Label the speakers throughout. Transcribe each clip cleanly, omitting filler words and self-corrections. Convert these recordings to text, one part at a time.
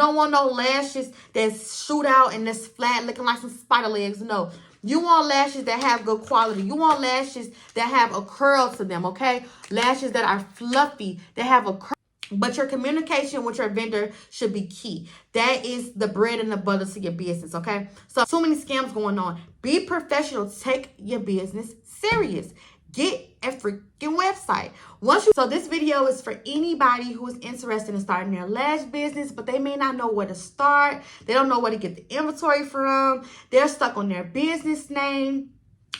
Speaker 1: Don't want no lashes that shoot out and that's flat looking like some spider legs. No. You want lashes that have good quality. You want lashes that have a curl to them, okay? Lashes that are fluffy, that have a curl. But your communication with your vendor should be key. That is the bread and the butter to your business, okay? So, too many scams going on. Be professional. Take your business serious. Get a freaking website. So this video is for anybody who is interested in starting their lash business, but they may not know where to start. They don't know where to get the inventory from. They're stuck on their business name.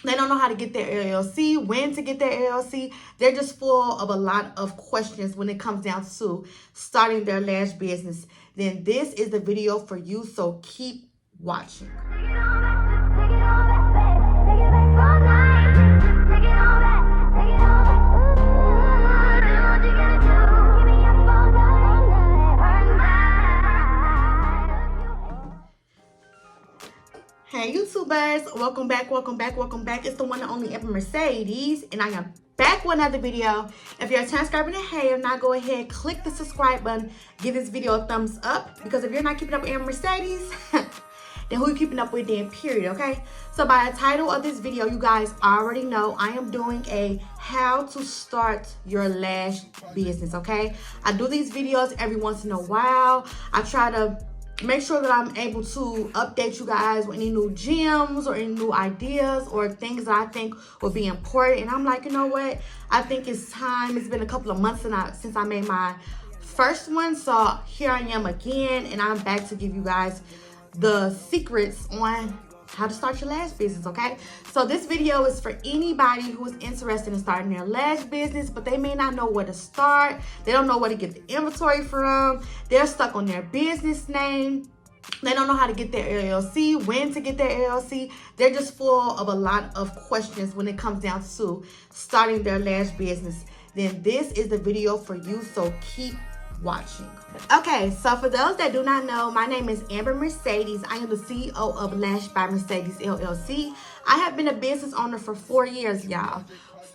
Speaker 1: They don't know how to get their LLC, when to get their LLC. They're just full of a lot of questions when it comes down to starting their lash business. Then this is the video for you, so keep watching. Hey YouTubers, welcome back. It's the one and only Amber Mercedes, and I am back with another video. If you're a subscriber and hey, if not, go ahead, click the subscribe button, give this video a thumbs up, because if you're not keeping up with Amber Mercedes, then who you keeping up with then, period, okay? So by the title of this video, you guys already know I am doing a how to start your lash business, okay? I do these videos every once in a while. I try to make sure that I'm able to update you guys with any new gems or any new ideas or things that I think will be important. And I'm like, you know what? I think it's time. It's been a couple of months since I made my first one. So here I am again, and I'm back to give you guys the secrets on how to start your lash business, okay? So this video is for anybody who is interested in starting their lash business, but they may not know where to start. They don't know where to get the inventory from. They're stuck on their business name. They don't know how to get their LLC, when to get their LLC. They're just full of a lot of questions when it comes down to starting their lash business. Then this is the video for you, so keep watching. Okay, so for those that do not know, my name is Amber Mercedes. I am the CEO of Lash by Mercedes LLC. I have been a business owner for 4 years, y'all.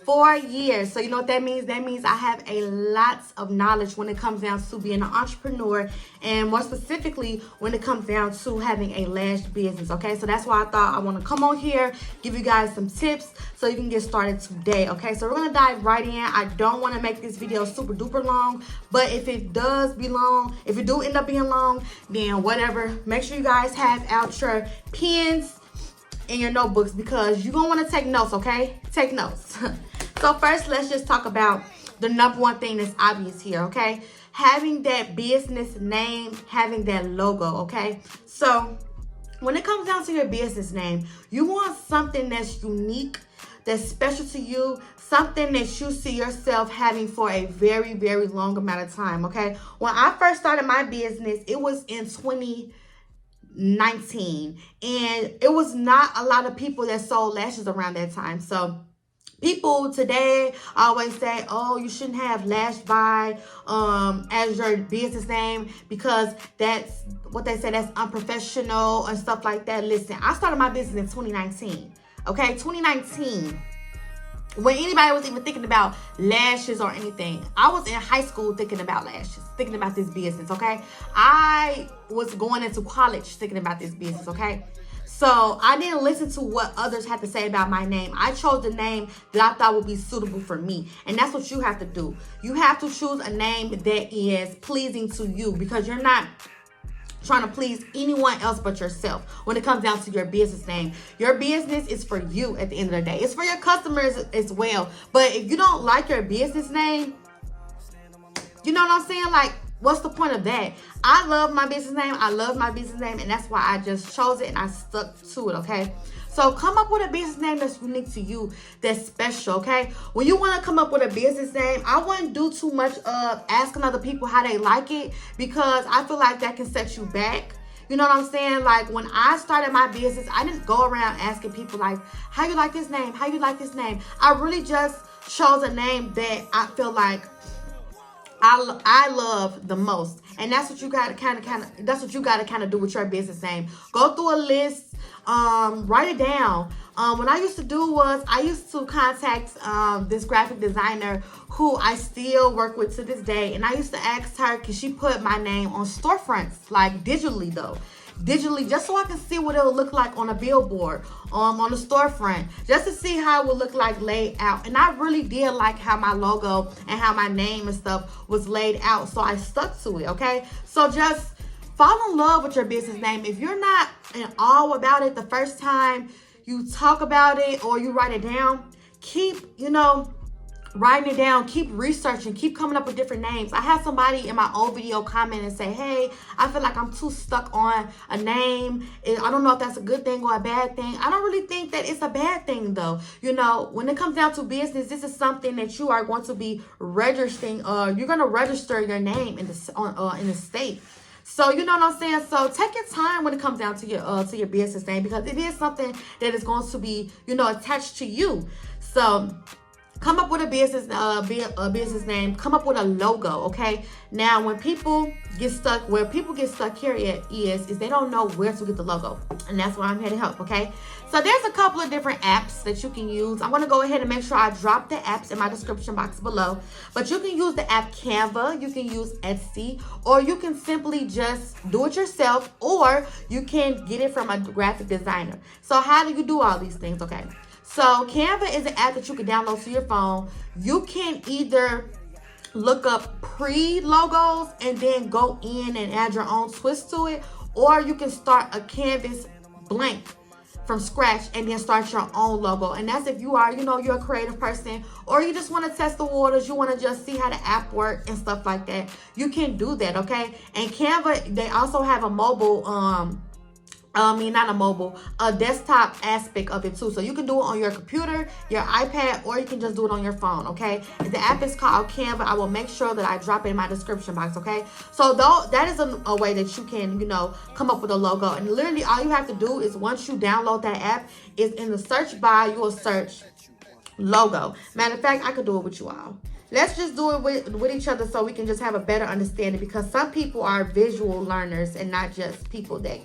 Speaker 1: 4 years. So you know what that means? That means I have a lot of knowledge when it comes down to being an entrepreneur, and more specifically when it comes down to having a lash business, okay? So that's why I thought I want to come on here, give you guys some tips so you can get started today, okay? So we're going to dive right in. I don't want to make this video super duper long, but if it does be long, if it do end up being long, then whatever. Make sure you guys have out your pens and your notebooks, because you're going to want to take notes, okay? Take notes. So first, let's just talk about the number one thing that's obvious here, okay? Having that business name, having that logo, okay? So when it comes down to your business name, you want something that's unique, that's special to you, something that you see yourself having for a very, very long amount of time, okay? When I first started my business, it was in 2019, and it was not a lot of people that sold lashes around that time. So people today always say, oh, you shouldn't have Lash by as your business name, because that's what they say, that's unprofessional and stuff like that. Listen, I started my business in 2019, okay? 2019. When anybody was even thinking about lashes or anything, I was in high school thinking about lashes, thinking about this business, okay? I was going into college thinking about this business, okay? So I didn't listen to what others had to say about my name. I chose the name that I thought would be suitable for me. And that's what you have to do. You have to choose a name that is pleasing to you, because you're not trying to please anyone else but yourself when it comes down to your business name. Your business is for you at the end of the day. It's for your customers as well. But if you don't like your business name, you know what I'm saying? Like, what's the point of that? I love my business name. And that's why I just chose it and I stuck to it, okay? So come up with a business name that's unique to you, that's special, okay? When you want to come up with a business name, I wouldn't do too much of asking other people how they like it, because I feel like that can set you back. You know what I'm saying? Like, when I started my business, I didn't go around asking people like, how you like this name? How you like this name? I really just chose a name that I feel like I love the most. And that's what you gotta that's what you gotta kind of do with your business name. Go through a list, write it down. What I used to do was I used to contact this graphic designer who I still work with to this day, and I used to ask her, can she put my name on storefronts, like digitally though, digitally, just so I can see what it would look like on a billboard, on the storefront, just to see how it would look like laid out. And I really did like how my logo and how my name and stuff was laid out, so I stuck to it. Okay, so just fall in love with your business name. If you're not in awe about it the first time you talk about it or you write it down, keep, writing it down, keep researching, keep coming up with different names. I had somebody in my old video comment and say, hey, I feel like I'm too stuck on a name. I don't know if that's a good thing or a bad thing. I don't really think that it's a bad thing though. When it comes down to business, this is something that you are going to be registering. You're going to register your name in the state. So you know what I'm saying? So take your time when it comes down to your business name, because it is something that is going to be, attached to you. So come up with a business name. Come up with a logo, okay? Now, when people get stuck, where people get stuck here is they don't know where to get the logo, and that's why I'm here to help, okay? So there's a couple of different apps that you can use. I'm gonna go ahead and make sure I drop the apps in my description box below. But you can use the app Canva, you can use Etsy, or you can simply just do it yourself, or you can get it from a graphic designer. So how do you do all these things, okay? So Canva is an app that you can download to your phone. You can either look up pre-logos and then go in and add your own twist to it, or you can start a canvas blank from scratch and then start your own logo. And that's if you are, you're a creative person, or you just want to test the waters, you want to just see how the app works and stuff like that. You can do that, okay? And Canva, they also have a mobile, a desktop aspect of it too. So you can do it on your computer, your iPad, or you can just do it on your phone, okay? The app is called Canva. I will make sure that I drop it in my description box, okay? So that is a way that you can, come up with a logo. And literally all you have to do is, once you download that app, is in the search bar, you will search logo. Matter of fact, I could do it with you all. Let's just do it with each other so we can just have a better understanding, because some people are visual learners and not just people that,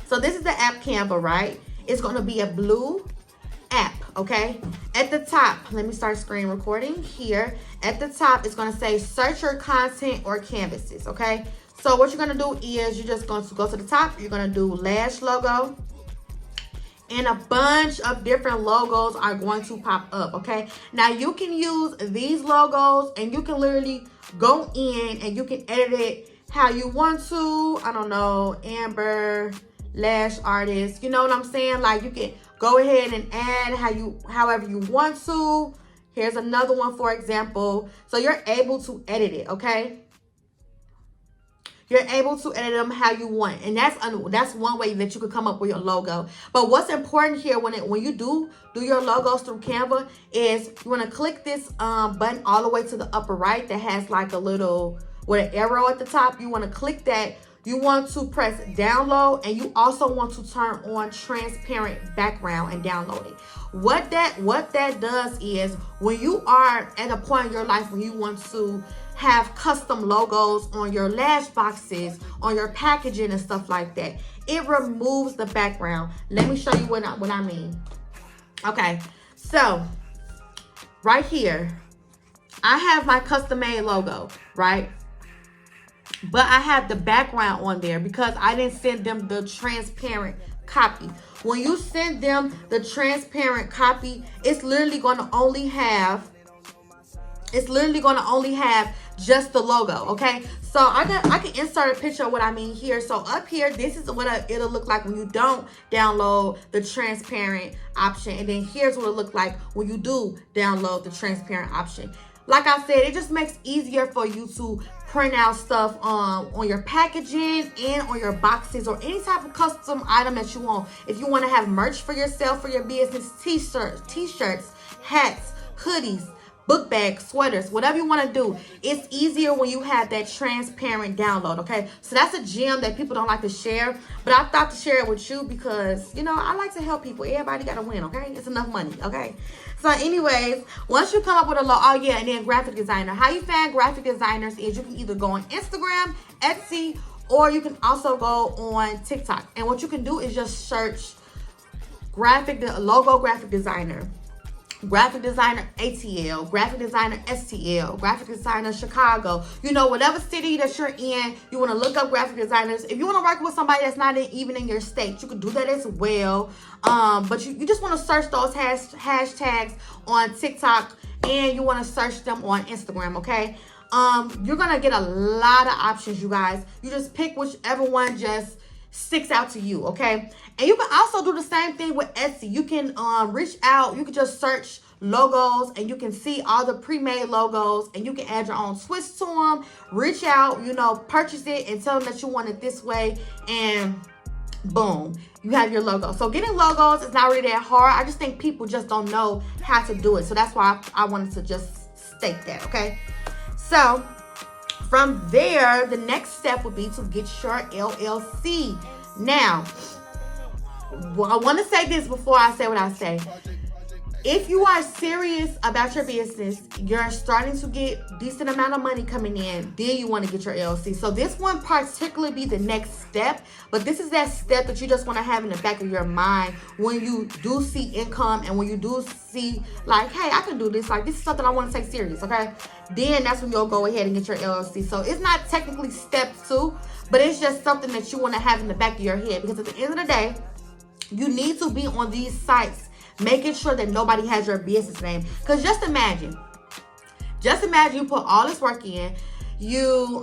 Speaker 1: So this is the app Canva, right? It's going to be a blue app, okay? At the top, let me start screen recording here. At the top, it's going to say search your content or canvases, okay? So what you're going to do is you're just going to go to the top. You're going to do Lash logo. And a bunch of different logos are going to pop up, okay? Now, you can use these logos and you can literally go in and you can edit it how you want to. I don't know, Amber Lash artist, you know what I'm saying? Like, you can go ahead and add however you want to. Here's another one, for example. So you're able to edit it, okay? You're able to edit them how you want, and that's one way that you could come up with your logo. But what's important here when you do your logos through Canva is you want to click this button all the way to the upper right that has like a little with an arrow at the top. You want to click that. You want to press download, and you also want to turn on transparent background and download it. What that does is, when you are at a point in your life when you want to have custom logos on your lash boxes, on your packaging and stuff like that, it removes the background. Let me show you what I mean. Okay, so right here, I have my custom made logo, right? But I have the background on there because I didn't send them the transparent copy. When you send them the transparent copy, it's literally going to only have just the logo, okay? So I can insert a picture of what I mean here. So up here, this is what it'll look like when you don't download the transparent option. And then here's what it'll look like when you do download the transparent option. Like I said, it just makes it easier for you to print out stuff on your packaging and on your boxes, or any type of custom item that you want. If you want to have merch for yourself, for your business, t-shirts, hats, hoodies, book bags, sweaters, whatever you want to do. It's easier when you have that transparent download, okay? So that's a gem that people don't like to share, but I thought to share it with you because, you know, I like to help people. Everybody got to win, okay? It's enough money, okay? So anyways, once you come up with a logo, oh yeah, and then graphic designer. How you find graphic designers is you can either go on Instagram, Etsy, or you can also go on TikTok. And what you can do is just search graphic designer, graphic designer ATL, graphic designer STL, graphic designer Chicago. You know, whatever city that you're in, you want to look up graphic designers. If you want to work with somebody that's not even in your state, you can do that as well. But you just want to search those hashtags on TikTok, and you want to search them on Instagram, okay? You're going to get a lot of options, you guys. You just pick whichever one just sticks out to you, okay? And you can also do the same thing with Etsy. You can reach out. You can just search logos, and you can see all the pre-made logos, and you can add your own twist to them. Reach out, you know, purchase it, and tell them that you want it this way, and boom, you have your logo. So getting logos is not really that hard. I just think people just don't know how to do it. So that's why I wanted to just state that, okay? So from there, the next step would be to get your LLC. Now, I want to say this before I say what I say. If you are serious about your business, you're starting to get decent amount of money coming in, then you want to get your LLC. So this one particularly be the next step, but this is that step that you just want to have in the back of your mind when you do see income, and when you do see like, hey, I can do this, like this is something I want to take serious, okay? Then that's when you'll go ahead and get your LLC. So it's not technically step 2, but it's just something that you want to have in the back of your head, because at the end of the day, you need to be on these sites making sure that nobody has your business name. Because just imagine you put all this work in, you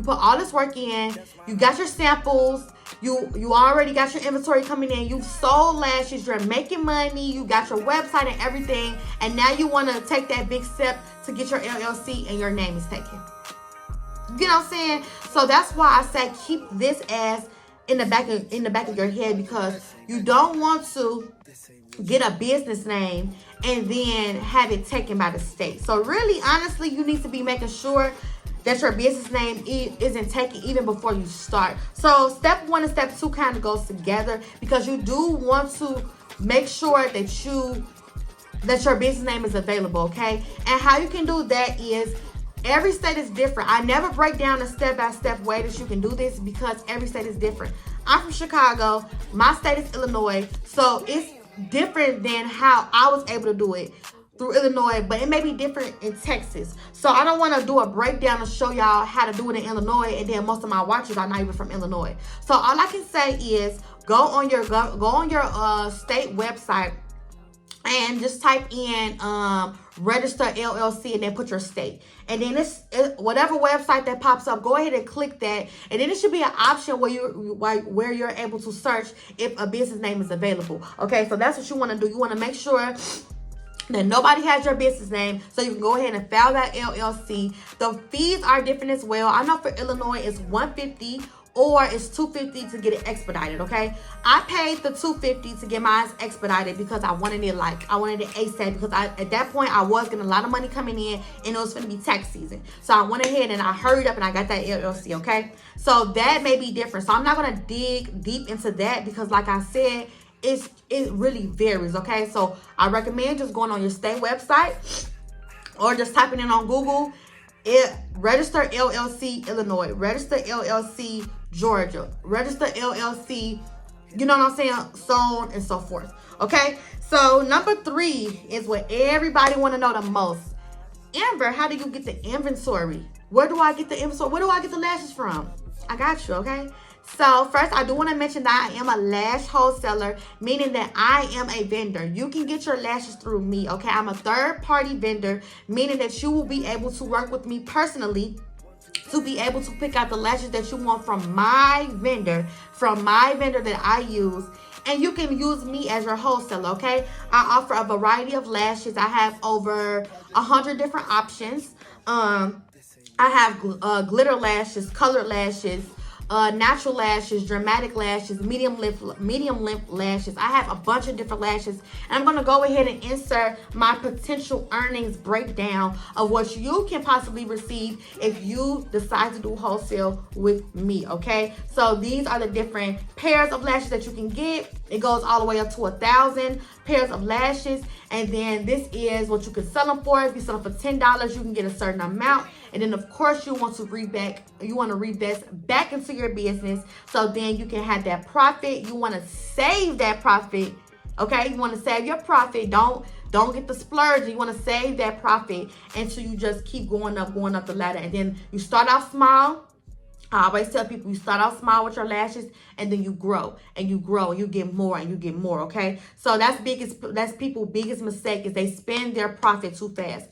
Speaker 1: put all this work in, you got your samples, you already got your inventory coming in, you've sold lashes, you're making money, you got your website and everything, and now you want to take that big step to get your LLC and your name is taken. You know what I'm saying? So that's why I say keep this as in the back of your head, because you don't want to get a business name and then have it taken by the state. So really, honestly, you need to be making sure that your business name isn't taken even before you start. So step 1 and step 2 kind of goes together, because you do want to make sure that your business name is available, okay? And how you can do that is every state is different. I never break down a step-by-step way that you can do this, because every state is different. I'm from Chicago. My state is Illinois. So it's different than how I was able to do it through Illinois, but it may be different in Texas. So I don't want to do a breakdown and show y'all how to do it in Illinois, and then most of my watchers are not even from Illinois. So all I can say is go on your state website and just type in register LLC, and then put your state, and then it's whatever website that pops up, go ahead and click that, and then it should be an option where you're able to search if a business name is available. Okay, so that's what you want to do. You want to make sure that nobody has your business name, so you can go ahead and file that LLC. The fees are different as well. I know for Illinois it's $150 or it's $250 to get it expedited, okay? I paid the $250 to get mine expedited because I wanted it ASAP, because at that point I was getting a lot of money coming in, and it was going to be tax season. So I went ahead and I hurried up and I got that LLC, okay? So that may be different. So I'm not going to dig deep into that, because like I said, it really varies, okay? So I recommend just going on your state website or just typing in on Google, register LLC Illinois, register LLC Georgia, register LLC, you know what I'm saying, so on and so forth, okay? So number 3 is what everybody want to know the most. Amber, how do you get the inventory? Where do I get the inventory? Where do I get the lashes from? I got you, okay? So first, I do want to mention that I am a lash wholesaler, meaning that I am a vendor. You can get your lashes through me, okay? I'm a third-party vendor, meaning that you will be able to work with me personally to be able to pick out the lashes that you want from my vendor that I use. And you can use me as your wholesaler, okay? I offer a variety of lashes. I have over 100 different options. I have glitter lashes, colored lashes, natural lashes, dramatic lashes, medium length lashes. I have a bunch of different lashes, and I'm going to go ahead and insert my potential earnings breakdown of what you can possibly receive if you decide to do wholesale with me. Okay, so these are the different pairs of lashes that you can get. It goes all the way up to 1,000 pairs of lashes, and then this is what you can sell them for. If you sell them for $10, you can get a certain amount, and then of course you want to reinvest back into your business, so then you can have that profit. You want to save that profit. Okay, you want to save your profit. Don't get the splurge. You want to save that profit until you just keep going up the ladder, and then you start off small. I always tell people, you start out small with your lashes, and then you grow and you grow and you get more and you get more. Okay, so that's people's biggest mistake, is they spend their profit too fast.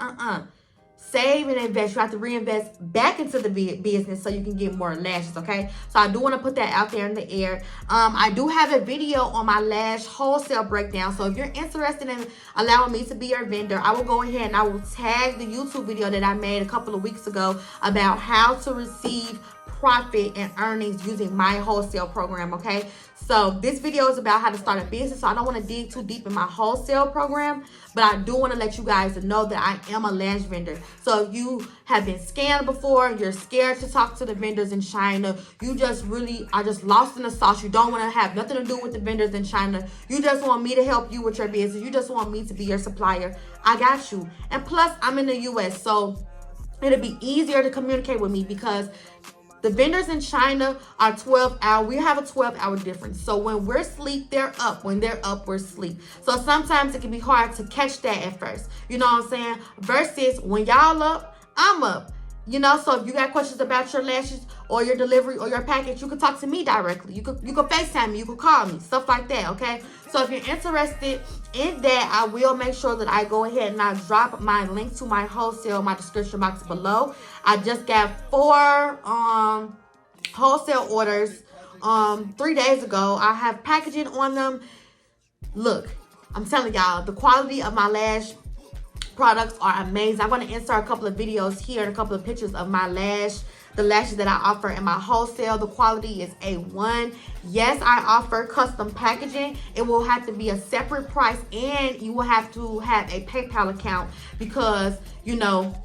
Speaker 1: Save and invest. You have to reinvest back into the business so you can get more lashes. Okay, so I do want to put that out there in the air. I do have a video on my lash wholesale breakdown, so if you're interested in allowing me to be your vendor, I will go ahead and I will tag the YouTube video that I made a couple of weeks ago about how to receive profit and earnings using my wholesale program. Okay, so this video is about how to start a business, so I don't want to dig too deep in my wholesale program, but I do want to let you guys know that I am a lash vendor. So if you have been scammed before, you're scared to talk to the vendors in China, you just really are just lost in the sauce, you don't want to have nothing to do with the vendors in China, you just want me to help you with your business, you just want me to be your supplier, I got you. And plus, I'm in the US, so it'll be easier to communicate with me, because the vendors in China are 12 hours. We have a 12-hour difference. So when we're asleep, they're up. When they're up, we're asleep. So sometimes it can be hard to catch that at first. You know what I'm saying? Versus when y'all up, I'm up. You know, so if you got questions about your lashes or your delivery or your package, you can talk to me directly. You could FaceTime me, you could call me, stuff like that, okay? So if you're interested in that, I will make sure that I go ahead and I drop my link to my wholesale, my description box below. I just got 4 wholesale orders 3 days ago. I have packaging on them. Look, I'm telling y'all, the quality of my lash products are amazing. I'm going to insert a couple of videos here and a couple of pictures of my the lashes that I offer in my wholesale. The quality is A1. Yes, I offer custom packaging. It will have to be a separate price, and you will have to have a PayPal account, because, you know,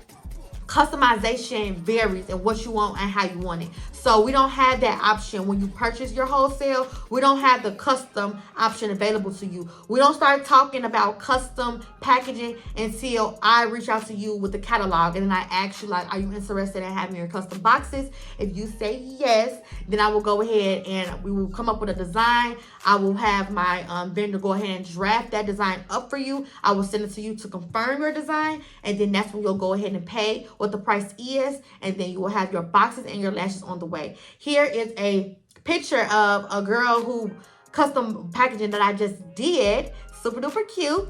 Speaker 1: customization varies in what you want and how you want it. So we don't have that option when you purchase your wholesale. We don't have the custom option available to you. We don't start talking about custom packaging until I reach out to you with the catalog, and then I ask you, like, are you interested in having your custom boxes? If you say yes, then I will go ahead and we will come up with a design. I will have my vendor go ahead and draft that design up for you. I will send it to you to confirm your design, and then that's when you'll go ahead and pay what the price is, and then you will have your boxes and your lashes on the way. Here is a picture of a girl who custom packaging that I just did. Super duper cute.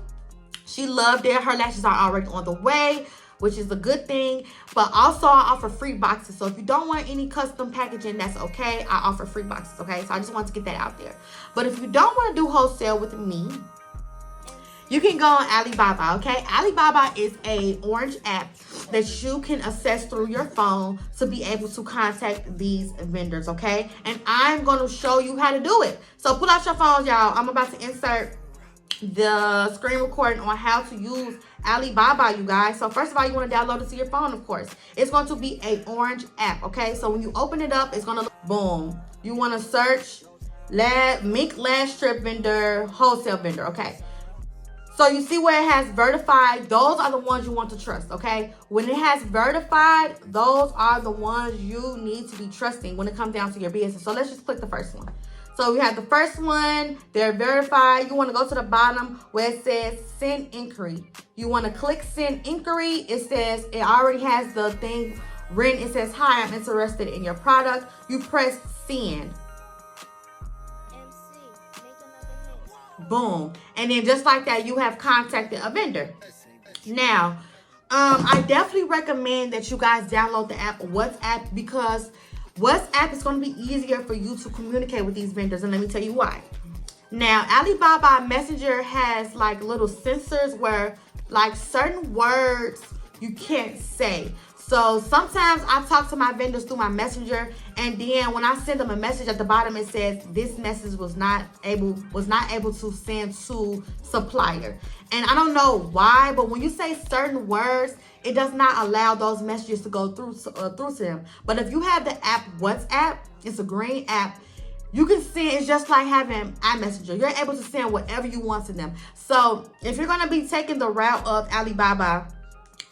Speaker 1: She loved it. Her lashes are already on the way, which is a good thing. But also I offer free boxes. So if you don't want any custom packaging, that's okay. I offer free boxes, okay? So I just wanted to get that out there. But if you don't want to do wholesale with me, you can go on Alibaba, okay? Alibaba is a orange app that you can access through your phone to be able to contact these vendors, okay? And I'm going to show you how to do it. So pull out your phones, y'all. I'm about to insert the screen recording on how to use Alibaba, you guys. So first of all, you want to download it to your phone, of course. It's going to be an orange app, okay? So when you open it up, it's going to look, boom. You want to search Mink Lash Strip Vendor, Wholesale Vendor, okay? So you see where it has verified, those are the ones you want to trust, okay? When it has verified, those are the ones you need to be trusting when it comes down to your business. So let's just click the first one. So we have the first one, they're verified. You want to go to the bottom where it says send inquiry. You want to click send inquiry. It says, it already has the thing written. It says, hi, I'm interested in your product. You press send. Boom. And then just like that, you have contacted a vendor. Now, I definitely recommend that you guys download the app WhatsApp, because WhatsApp is going to be easier for you to communicate with these vendors. And let me tell you why. Now, Alibaba Messenger has like little sensors where like certain words you can't say. So sometimes I talk to my vendors through my messenger, and then when I send them a message at the bottom, it says this message was not able to send to supplier. And I don't know why, but when you say certain words, it does not allow those messages to go through to them. But if you have the app WhatsApp, it's a green app. You can send, it's just like having iMessenger. You're able to send whatever you want to them. So if you're going to be taking the route of Alibaba,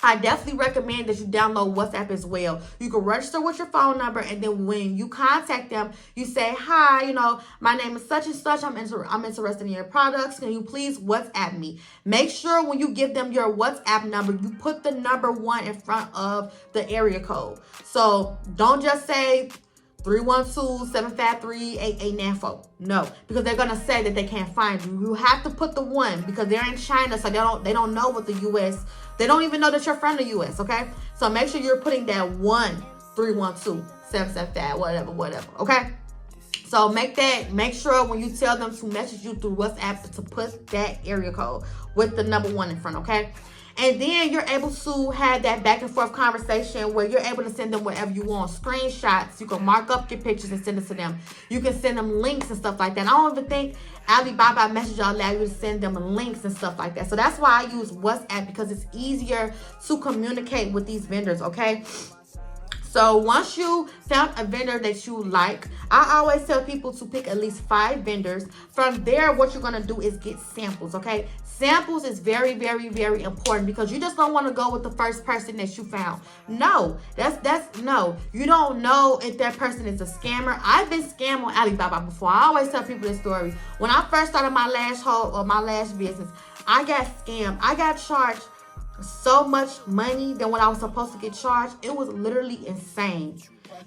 Speaker 1: I definitely recommend that you download WhatsApp as well. You can register with your phone number, and then when you contact them, you say, hi, you know, my name is such and such. I'm interested in your products. Can you please WhatsApp me? Make sure when you give them your WhatsApp number, you put the number 1 in front of the area code. So don't just say 312-753-8894. No, because they're gonna say that they can't find you. You have to put the 1 because they're in China, so they don't know what the US. They don't even know that you're from the US. Okay, so make sure you're putting that 1-312-775 whatever. Okay. So make sure when you tell them to message you through WhatsApp to put that area code with the number 1 in front. Okay. And then you're able to have that back and forth conversation where you're able to send them whatever you want. Screenshots. You can mark up your pictures and send it to them. You can send them links and stuff like that. I don't even think Alibaba Messenger allow you to send them links and stuff like that. So that's why I use WhatsApp, because it's easier to communicate with these vendors, okay? So once you found a vendor that you like, I always tell people to pick at least 5 vendors. From there, what you're going to do is get samples, okay? Samples is very, very, very important, because you just don't want to go with the first person that you found. No, no. You don't know if that person is a scammer. I've been scammed on Alibaba before. I always tell people this story. When I first started my lash business, I got scammed. I got charged so much money than what I was supposed to get charged. It was literally insane.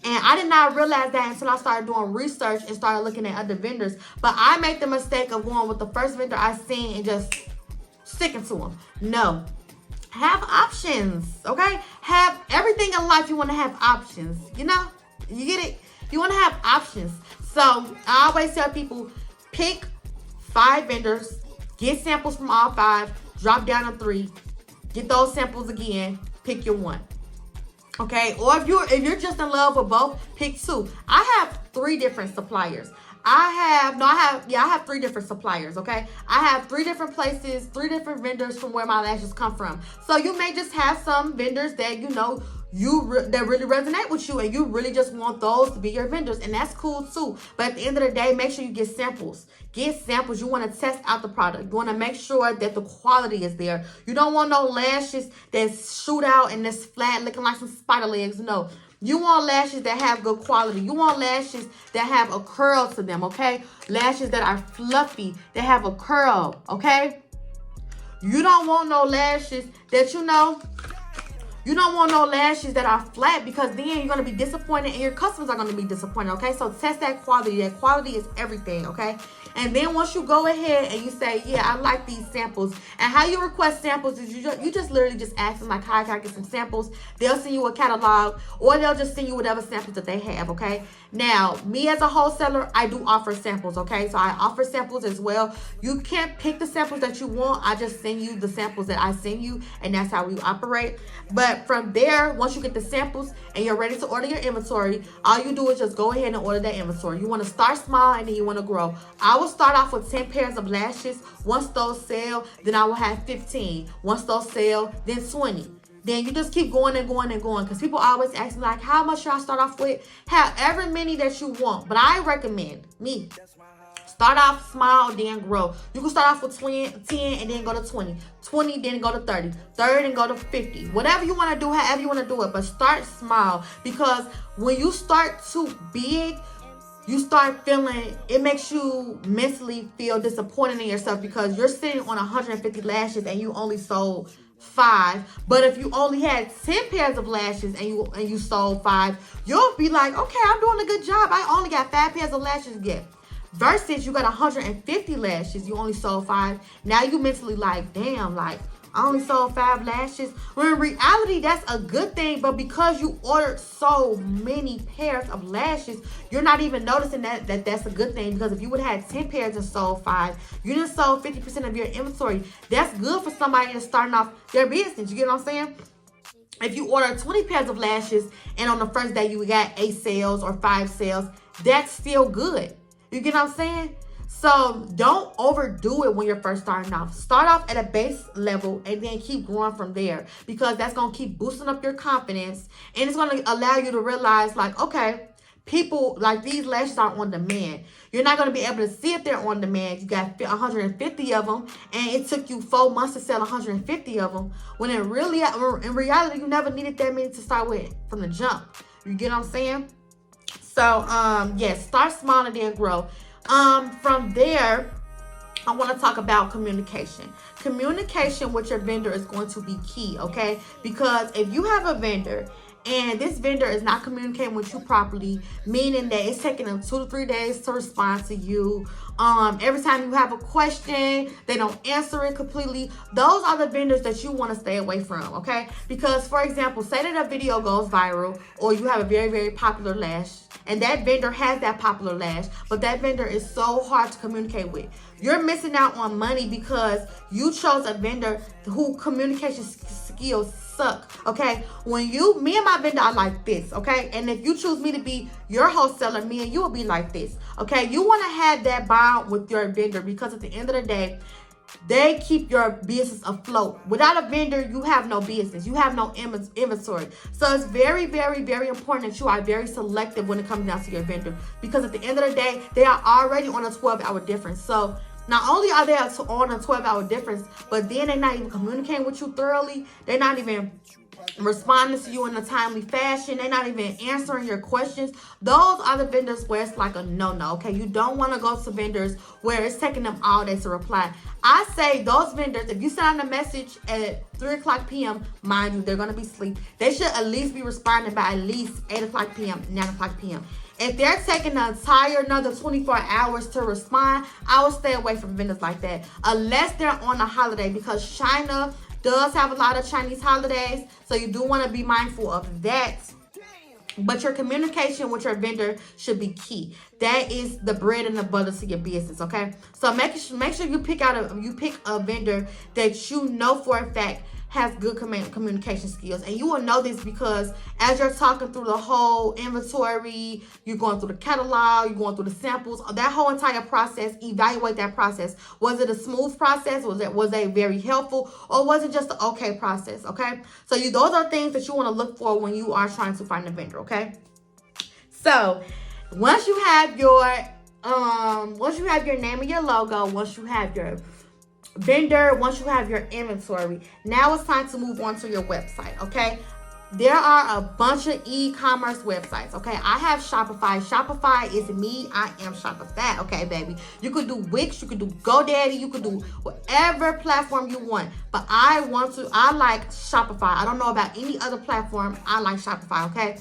Speaker 1: And I did not realize that until I started doing research and started looking at other vendors. But I made the mistake of going with the first vendor I seen and just sticking to them. No. Have options, okay? Have everything in life, you want to have options. You know? You get it? You want to have options. So I always tell people, pick 5 vendors, get samples from all 5, drop down to 3. Get those samples again. Pick your 1. Okay? Or if you're just in love with both, pick 2. I have 3 different suppliers. I have 3 different suppliers, okay? I have 3 different places, 3 different vendors from where my lashes come from. So you may just have some vendors that you know that really resonate with you, and you really just want those to be your vendors, and that's cool too. But at the end of the day, make sure you get samples. Get samples. You want to test out the product. You want to make sure that the quality is there. You don't want no lashes that shoot out and that's flat looking like some spider legs. No. You want lashes that have good quality. You want lashes that have a curl to them, okay? Lashes that are fluffy, that have a curl, okay? You don't want no lashes that you don't want no lashes that are flat, because then you're going to be disappointed and your customers are going to be disappointed, okay? So test that quality. That quality is everything, okay? And then once you go ahead and you say, yeah, I like these samples. And how you request samples is you just literally just ask them, like, hi, can I get some samples? They'll send you a catalog, or they'll just send you whatever samples that they have, okay? Now, me as a wholesaler, I do offer samples, okay? So I offer samples as well. You can't pick the samples that you want. I just send you the samples that I send you, and that's how we operate. But from there, once you get the samples and you're ready to order your inventory, all you do is just go ahead and order that inventory. You want to start small and then you want to grow. I will start off with 10 pairs of lashes. Once those sell, then I will have 15. Once those sell, then 20. Then you just keep going and going and going, because people always ask me, like, how much should I start off with? However many that you want. But I recommend, start off small, then grow. You can start off with 10 and then go to 20. 20, then go to 30. 30 and go to 50. Whatever you want to do, however you want to do it. But start small, because when you start too big, you start feeling, it makes you mentally feel disappointed in yourself, because you're sitting on 150 lashes and you only sold 5. But if you only had 10 pairs of lashes and you sold 5, you'll be like, okay, I'm doing a good job. I only got 5 pairs of lashes yet. Versus you got 150 lashes, you only sold 5. Now you mentally like, damn, like, I only sold 5 lashes. When in reality, that's a good thing. But because you ordered so many pairs of lashes, you're not even noticing that's a good thing. Because if you would have had 10 pairs and sold 5, you just sold 50% of your inventory. That's good for somebody that's starting off their business. You get what I'm saying? if you order 20 pairs of lashes and on the first day you got 8 sales or 5 sales, that's still good. You get what I'm saying? So don't overdo it when you're first starting off. Start off at a base level and then keep growing from there, because that's going to keep boosting up your confidence, and it's going to allow you to realize, like, okay, people like these lashes are on demand. You're not going to be able to see if they're on demand. You got 150 of them and it took you 4 months to sell 150 of them, when in reality you never needed that many to start with from the jump. You get what I'm saying? So yes, start small and then grow. From there, I want to talk about communication. Communication with your vendor is going to be key, okay? Because if you have a vendor and this vendor is not communicating with you properly, meaning that it's taking them 2 to 3 days to respond to you, every time you have a question, they don't answer it completely, those are the vendors that you want to stay away from, okay? Because, for example, say that a video goes viral, or you have a very, very popular lash, and that vendor has that popular lash, but that vendor is so hard to communicate with. You're missing out on money because you chose a vendor who communication skills suck, okay? Me and my vendor are like this, okay? And if you choose me to be your wholesaler, me and you will be like this, okay? You want to have that bond with your vendor, because at the end of the day, they keep your business afloat. Without a vendor, you have no business. You have no inventory. So it's very, very, very important that you are very selective when it comes down to your vendor, because at the end of the day, they are already on a 12-hour difference. So not only are they on a 12-hour difference, but then they're not even communicating with you thoroughly. They're not even responding to you in a timely fashion. They're not even answering your questions. Those are the vendors where it's like a no-no, okay? You don't want to go to vendors where it's taking them all day to reply. I say those vendors, if you send out a message at 3 o'clock p.m., mind you, they're going to be asleep. They should at least be responding by at least 8 o'clock p.m., 9 o'clock p.m. If they're taking an entire another 24 hours to respond, I would stay away from vendors like that, unless they're on a holiday, because China does have a lot of Chinese holidays, so you do want to be mindful of that. But your communication with your vendor should be key. That is the bread and the butter to your business, okay? So make sure you pick a vendor that you know for a fact has good communication skills. And you will know this because as you're talking through the whole inventory, you're going through the catalog, you're going through the samples, that whole entire process, evaluate that process. Was it a smooth process? Was it very helpful? Or was it just an okay process, okay? So those are things that you want to look for when you are trying to find a vendor, okay? So once you have your name and your logo, once you have your vendor, once you have your inventory, now it's time to move on to your website, okay? There are a bunch of e-commerce websites, okay? I have Shopify. Shopify is me. I am Shopify, okay, baby? You could do Wix, you could do GoDaddy, you could do whatever platform you want, but I like Shopify. I don't know about any other platform. I like Shopify, okay?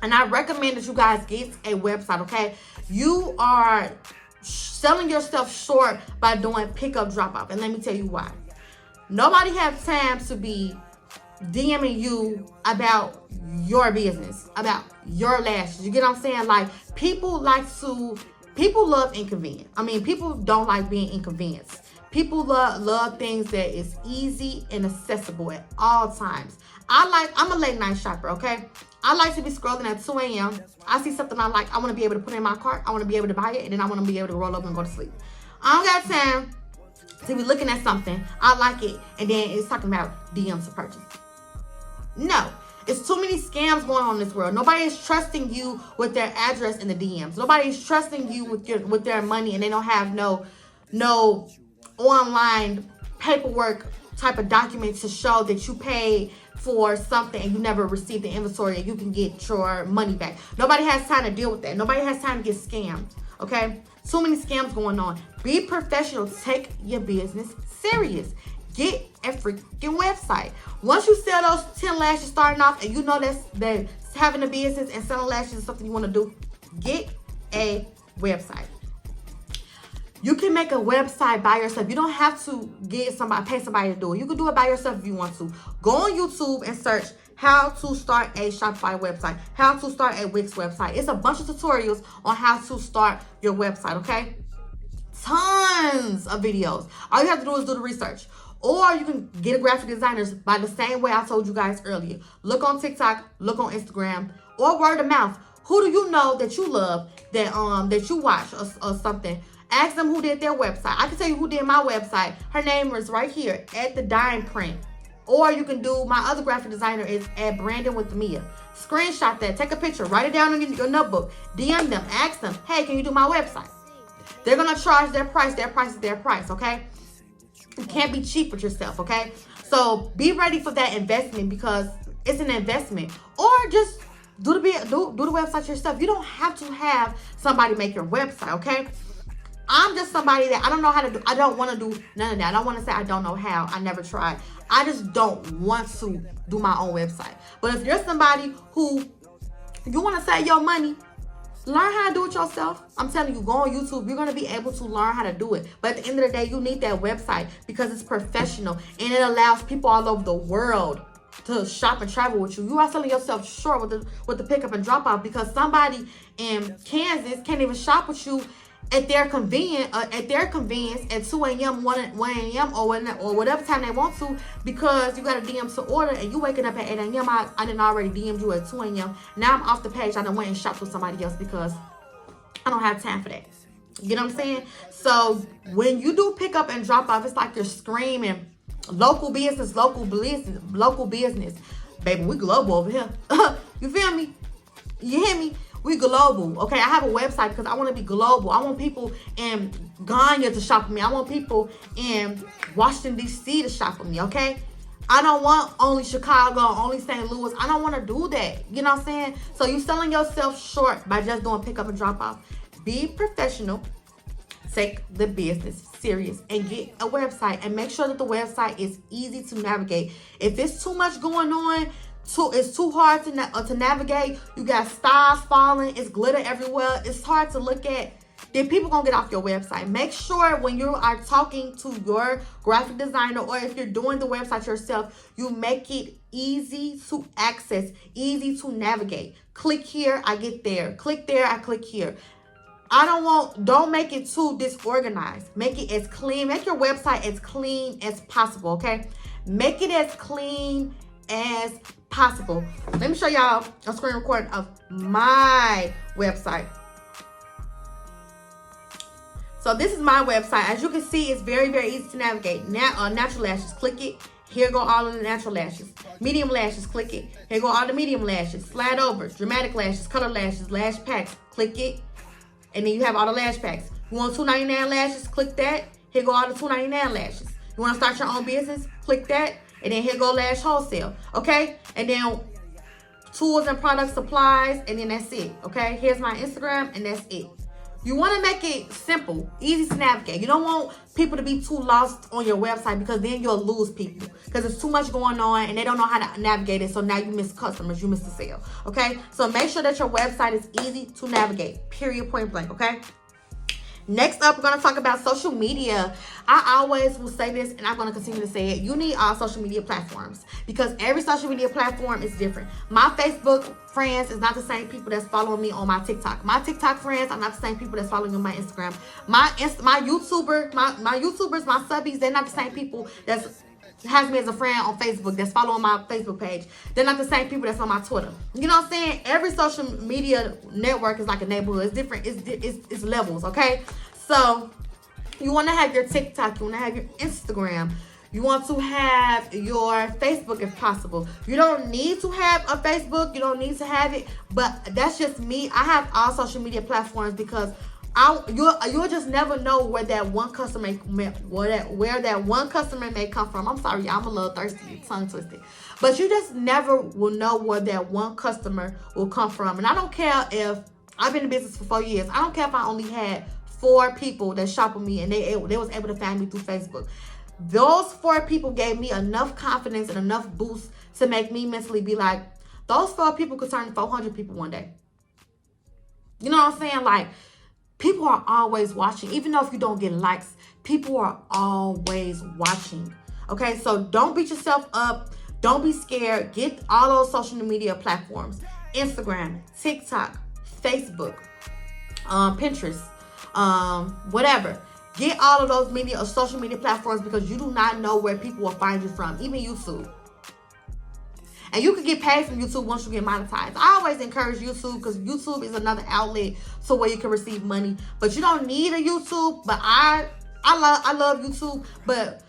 Speaker 1: And I recommend that you guys get a website, okay? You are selling yourself short by doing pickup drop off, and let me tell you why. Nobody has time to be DMing you about your business, about your lashes. You get what I'm saying? Like, people love inconvenience. I mean, people don't like being inconvenienced. People love things that is easy and accessible at all times. I'm a late night shopper, okay? I like to be scrolling at 2 a.m. I see something I like. I want to be able to put it in my cart. I want to be able to buy it. And then I want to be able to roll up and go to sleep. I don't got time to be looking at something. I like it. And then it's talking about DMs to purchase. No. It's too many scams going on in this world. Nobody is trusting you with their address in the DMs. Nobody is trusting you with their money. And they don't have no online paperwork type of document to show that you paid for something and you never received the inventory and you can get your money back. Nobody has time to deal with that. Nobody has time to get scammed, okay? Too many scams going on. Be professional. Take your business serious. Get a freaking website. Once you sell those 10 lashes starting off and you know that having a business and selling lashes is something you want to do, get a website. You can make a website by yourself. You don't have to pay somebody to do it. You can do it by yourself if you want to. Go on YouTube and search how to start a Shopify website, how to start a Wix website. It's a bunch of tutorials on how to start your website, okay? Tons of videos. All you have to do is do the research. Or you can get a graphic designer by the same way I told you guys earlier. Look on TikTok, look on Instagram, or word of mouth. Who do you know that you love, that you watch or something? Ask them who did their website. I can tell you who did my website. Her name is right here at the Dime Print. Or you can do, my other graphic designer is at Brandon with Mia. Screenshot that, take a picture, write it down in your notebook, DM them, ask them, hey, can you do my website? They're gonna charge their price is their price, okay? You can't be cheap with yourself, okay? So be ready for that investment because it's an investment. Or just do the website yourself. You don't have to have somebody make your website, okay? I'm just somebody that I don't know how to do. I don't want to do none of that. I don't want to say I don't know how. I never tried. I just don't want to do my own website. But if you're somebody who you want to save your money, learn how to do it yourself. I'm telling you, go on YouTube. You're going to be able to learn how to do it. But at the end of the day, you need that website because it's professional and it allows people all over the world to shop and travel with you. You are selling yourself short with the pickup and drop off because somebody in Kansas can't even shop with you at their convenience at 2 a.m., 1 a.m. or whatever time they want to, because you got a DM to order and you waking up at 8 a.m. I didn't already DM'd you at 2 a.m. Now I'm off the page. I done went and shopped with somebody else because I don't have time for that. You know what I'm saying? So when you do pick up and drop off, it's like you're screaming, local business. Baby, we global over here. You feel me? You hear me? We global, okay? I have a website because I want to be global. I want people in Ghana to shop with me. I want people in Washington, D.C. to shop with me, okay? I don't want only Chicago, only St. Louis. I don't want to do that. You know what I'm saying? So you're selling yourself short by just doing pick up and drop off. Be professional. Take the business serious and get a website and make sure that the website is easy to navigate. If it's too much going on, it's too hard to navigate, you got stars falling, it's glitter everywhere, it's hard to look at, then people gonna get off your website. Make sure when you are talking to your graphic designer or if you're doing the website yourself, you make it easy to access, easy to navigate. Click here, I get there. Click there, I click here. Don't make it too disorganized. Make it as clean. Make your website as clean as possible, okay? Make it as clean as possible. Let me show y'all a screen recording of my website. So this is my website. As you can see, it's very, very easy to navigate. Natural lashes, click it. Here go all of the natural lashes. Medium lashes, click it. Here go all the medium lashes. Slide over, dramatic lashes, color lashes, lash packs, click it. And then you have all the lash packs. You want $2.99 lashes? Click that. Here go all the $2.99 lashes. You want to start your own business? Click that. And then here go Lash Wholesale. Okay? And then tools and product supplies. And then that's it. Okay? Here's my Instagram. And that's it. You want to make it simple, easy to navigate. You don't want people to be too lost on your website because then you'll lose people. Because there's too much going on and they don't know how to navigate it. So now you miss customers, you miss the sale. Okay? So make sure that your website is easy to navigate. Period, point blank. Okay? Next up, we're going to talk about social media. I always will say this, and I'm going to continue to say it. You need all social media platforms because every social media platform is different. My Facebook friends is not the same people that's following me on my TikTok. My TikTok friends are not the same people that's following me on my Instagram. My YouTubers, my subbies, they're not the same people that's has me as a friend on Facebook, that's following my Facebook page. They're not the same people that's on my Twitter. You know what I'm saying? Every social media network is like a neighborhood. It's different. It's levels, okay? So you want to have your TikTok. You want to have your Instagram. You want to have your Facebook if possible. You don't need to have a Facebook. You don't need to have it. But that's just me. I have all social media platforms because you'll just never know where that one customer may come from. I'm sorry, I'm a little thirsty, tongue twisted. But you just never will know where that one customer will come from. And I don't care if I've been in business for 4 years. I don't care if I only had 4 people that shop with me and they was able to find me through Facebook. Those 4 people gave me enough confidence and enough boost to make me mentally be like, those 4 people could turn 400 people one day. You know what I'm saying? Like, people are always watching. Even though if you don't get likes, people are always watching. Okay, so don't beat yourself up. Don't be scared. Get all those social media platforms. Instagram, TikTok, Facebook, Pinterest, whatever. Get all of those social media platforms, because you do not know where people will find you from, even YouTube. And you can get paid from YouTube once you get monetized. I always encourage YouTube, because YouTube is another outlet so where you can receive money. But you don't need a YouTube. But I love YouTube. But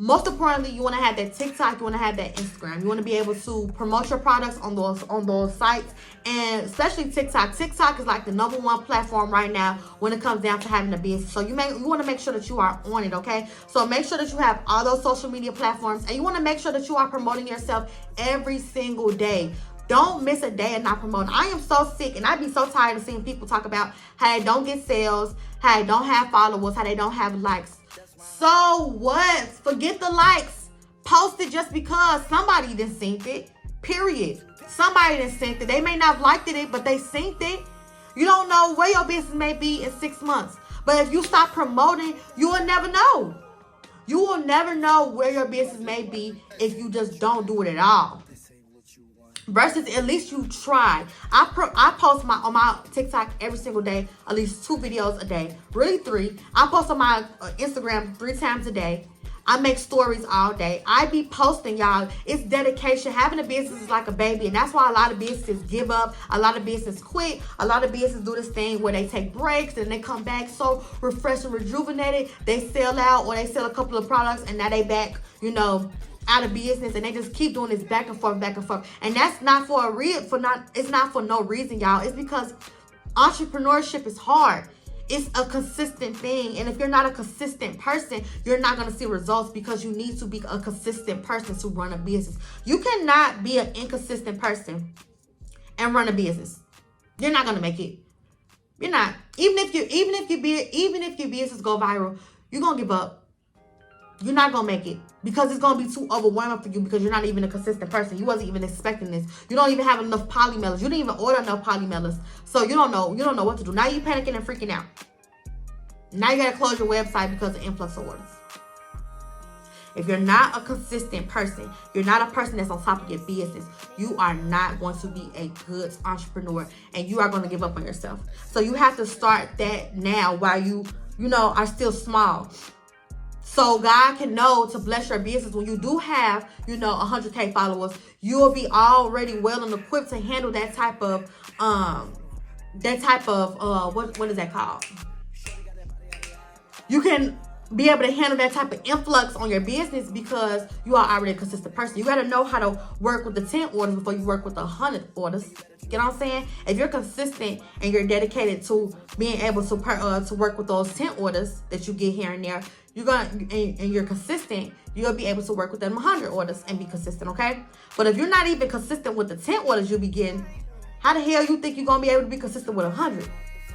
Speaker 1: most importantly, you want to have that TikTok. You want to have that Instagram. You want to be able to promote your products on those sites, and especially TikTok. TikTok is like the #1 platform right now when it comes down to having a business. So you want to make sure that you are on it, okay? So make sure that you have all those social media platforms, and you want to make sure that you are promoting yourself every single day. Don't miss a day of not promoting. I am so sick, and I'd be so tired of seeing people talk about how they don't get sales, how they don't have followers, how they don't have likes. So what? Forget the likes. Post it just because somebody done synced it. Period. Somebody done synced it. They may not have liked it, but they synced it. You don't know where your business may be in 6 months. But if you stop promoting, you will never know. You will never know where your business may be if you just don't do it at all. Versus at least you try. I post on my TikTok every single day, at least 2 videos a day, really 3. I post on my Instagram 3 times a day. I make stories all day. I be posting, y'all. It's dedication. Having a business is like a baby, and that's why a lot of businesses give up. A lot of businesses quit. A lot of businesses do this thing where they take breaks and they come back so refreshed and rejuvenated. They sell out, or they sell a couple of products, and now they back, out of business, and they just keep doing this back and forth. And that's not it's not for no reason, y'all. It's because entrepreneurship is hard. It's a consistent thing. And if you're not a consistent person, you're not going to see results, because you need to be a consistent person to run a business. You cannot be an inconsistent person and run a business. You're not going to make it. You're not. Even if your business go viral, you're going to give up. You're not going to make it, because it's going to be too overwhelming for you, because you're not even a consistent person. You wasn't even expecting this. You don't even have enough polymailers. You didn't even order enough polymailers. So you don't know what to do. Now you're panicking and freaking out. Now you got to close your website because of influx of orders. If you're not a consistent person, you're not a person that's on top of your business, you are not going to be a good entrepreneur, and you are going to give up on yourself. So you have to start that now while you are still small. So God can know to bless your business. When you do have, 100K followers, you'll be already well and equipped to handle that type of what is that called? You can be able to handle that type of influx on your business, because you are already a consistent person. You got to know how to work with the 10 orders before you work with the 100 orders. You know what I'm saying? If you're consistent and you're dedicated to being able to work with those 10 orders that you get here and there, and you're consistent, you'll be able to work with them 100 orders and be consistent, okay? But if you're not even consistent with the 10 orders you'll be getting, how the hell you think you're going to be able to be consistent with 100?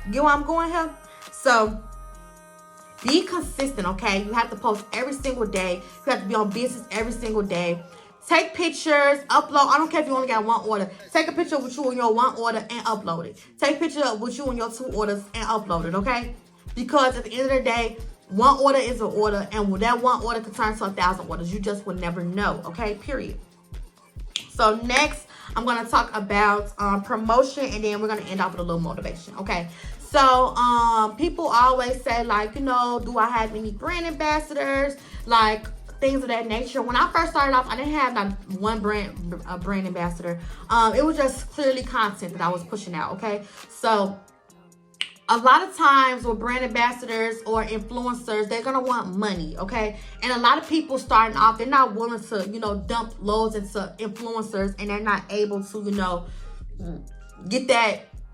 Speaker 1: You get where I'm going here? So be consistent, okay? You have to post every single day. You have to be on business every single day. Take pictures, upload. I don't care if you only got 1 order. Take a picture with you on your 1 order and upload it. Take a picture with you on your 2 orders and upload it, okay? Because at the end of the day, 1 order is an order, and when that 1 order can turn to 1,000 orders, you just will never know, okay? Period. So next, I'm going to talk about promotion, and then we're going to end off with a little motivation, okay? So people always say, like, do I have any brand ambassadors? Like, things of that nature. When I first started off, I didn't have not one brand ambassador. It was just clearly content that I was pushing out, okay? So a lot of times with brand ambassadors or influencers, they're going to want money, okay? And a lot of people starting off, they're not willing to, dump loads into influencers, and they're not able to,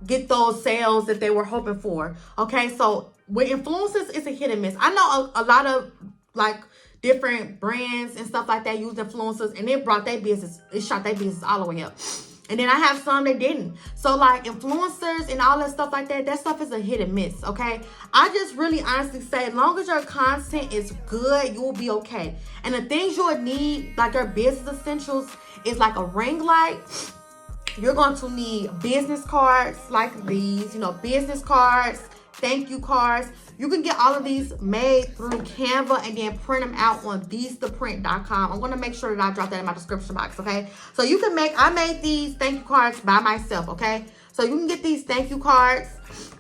Speaker 1: get those sales that they were hoping for, okay? So with influencers, it's a hit and miss. I know a lot of, different brands and stuff like that use influencers, and it shot their business all the way up. And then I have some that didn't. So influencers and all that stuff like that stuff is a hit and miss, okay? I just really honestly say, as long as your content is good, you will be okay. And the things you would need, like your business essentials, is like a ring light. You're going to need business cards like these, business cards, thank you cards. You can get all of these made through Canva and then print them out on thesetoprint.com. I'm going to make sure that I drop that in my description box, okay? So I made these thank you cards by myself, okay? So So you can get these thank you cards.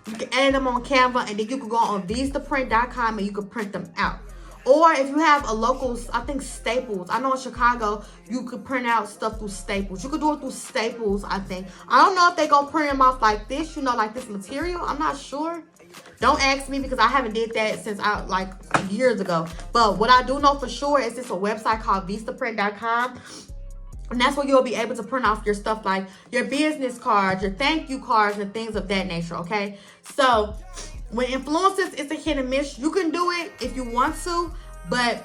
Speaker 1: You can edit them on Canva, and then you can go on vistaprint.com and you can print them out. Or if you have a local, I think Staples. I know in Chicago, you could print out stuff through Staples. You could do it through Staples, I think. I don't know if they're going to print them off like this, you know, like this material. I'm not sure. Don't ask me because I haven't did that since like years ago. But what I do know for sure is it's a website called vistaprint.com. And that's where you'll be able to print off your stuff like your business cards, your thank you cards, and things of that nature, okay? So when influencers, it's a hit and miss. You can do it if you want to, but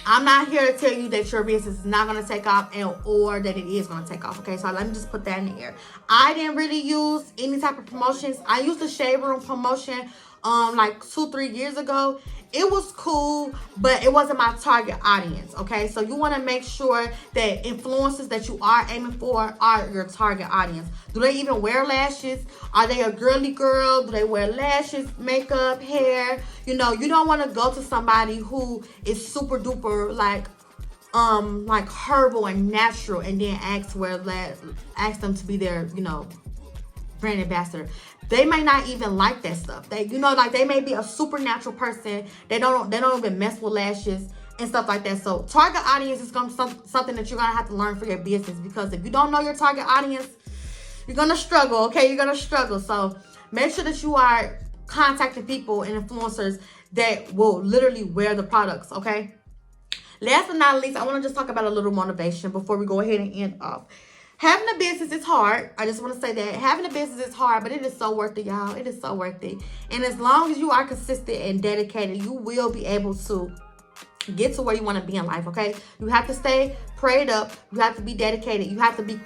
Speaker 1: I'm not here to tell you that your business is not going to take off or that it is going to take off, okay? So let me just put that in the air. I didn't really use any type of promotions. I used the Shade Room promotion like 2-3 years ago. It was cool, but it wasn't my target audience, okay? So you want to make sure that influencers that you are aiming for are your target audience. Do they even wear lashes? Are they a girly girl? Do they wear lashes, makeup, hair? You know, you don't want to go to somebody who is super duper like herbal and natural and then ask them to be their, you know, brand ambassador. They may not even like that stuff. They, you know, like they may be a supernatural person. They don't even mess with lashes and stuff like that. So target audience is going to be something that you're going to have to learn for your business, because if you don't know your target audience, you're going to struggle, okay? You're going to struggle. So make sure that you are contacting people and influencers that will literally wear the products, okay? Last but not least, I want to just talk about a little motivation before we go ahead and end off. Having a business is hard. I just want to say that. Having a business is hard, but it is so worth it, y'all. It is so worth it. And as long as you are consistent and dedicated, you will be able to get to where you want to be in life, okay? You have to stay prayed up. You have to be dedicated. You have to be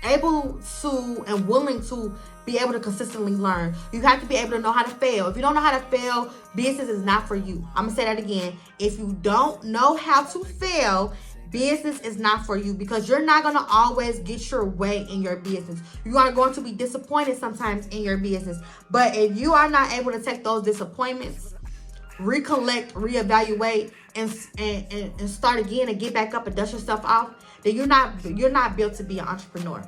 Speaker 1: able to and willing to be able to consistently learn. You have to be able to know how to fail. If you don't know how to fail, business is not for you. I'm going to say that again. If you don't know how to fail, business is not for you, because you're not going to always get your way in your business. You are going to be disappointed sometimes in your business. But if you are not able to take those disappointments, recollect, reevaluate, and start again and get back up and dust yourself off, then you're not built to be an entrepreneur.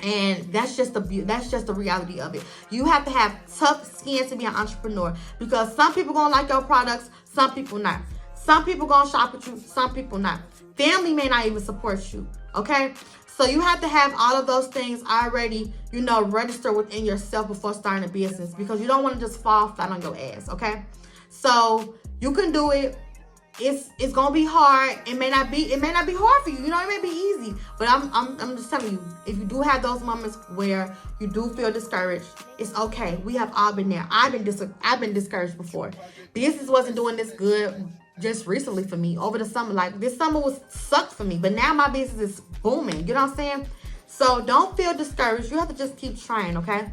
Speaker 1: And that's just the reality of it. You have to have tough skin to be an entrepreneur, because some people gonna like your products, some people not. Some people gonna shop with you, some people not. Family may not even support you, okay? So you have to have all of those things already, you know, register within yourself before starting a business, because you don't want to just fall flat on your ass, okay? So you can do it. It's gonna be hard. It may not be hard for you. You know, it may be easy. But I'm just telling you, if you do have those moments where you do feel discouraged, it's okay. We have all been there. I've been discouraged before. Business wasn't doing this good just recently for me over the summer. Like this summer sucked for me, but now my business is booming. You know what I'm saying? So don't feel discouraged. You have to just keep trying, okay?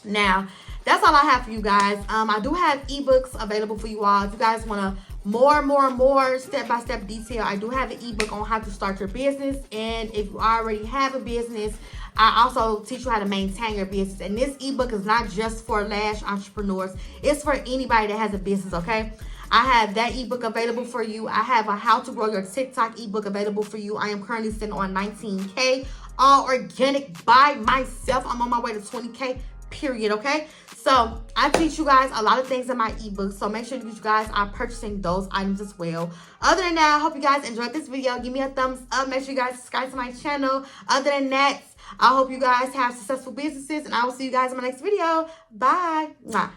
Speaker 1: Now, that's all I have for you guys. I do have ebooks available for you all. If you guys want to more step-by-step detail, I do have an ebook on how to start your business. And if you already have a business, I also teach you how to maintain your business. And this ebook is not just for Lash entrepreneurs. It's for anybody that has a business, okay? I have that ebook available for you. I have a how to grow your TikTok ebook available for you. I am currently sitting on 19K, all organic by myself. I'm on my way to 20K, period, okay? So I teach you guys a lot of things in my ebook, so make sure you guys are purchasing those items as well. Other than that, I hope you guys enjoyed this video. Give me a thumbs up. Make sure you guys subscribe to my channel. Other than that, I hope you guys have successful businesses, and I will see you guys in my next video. Bye. Mwah.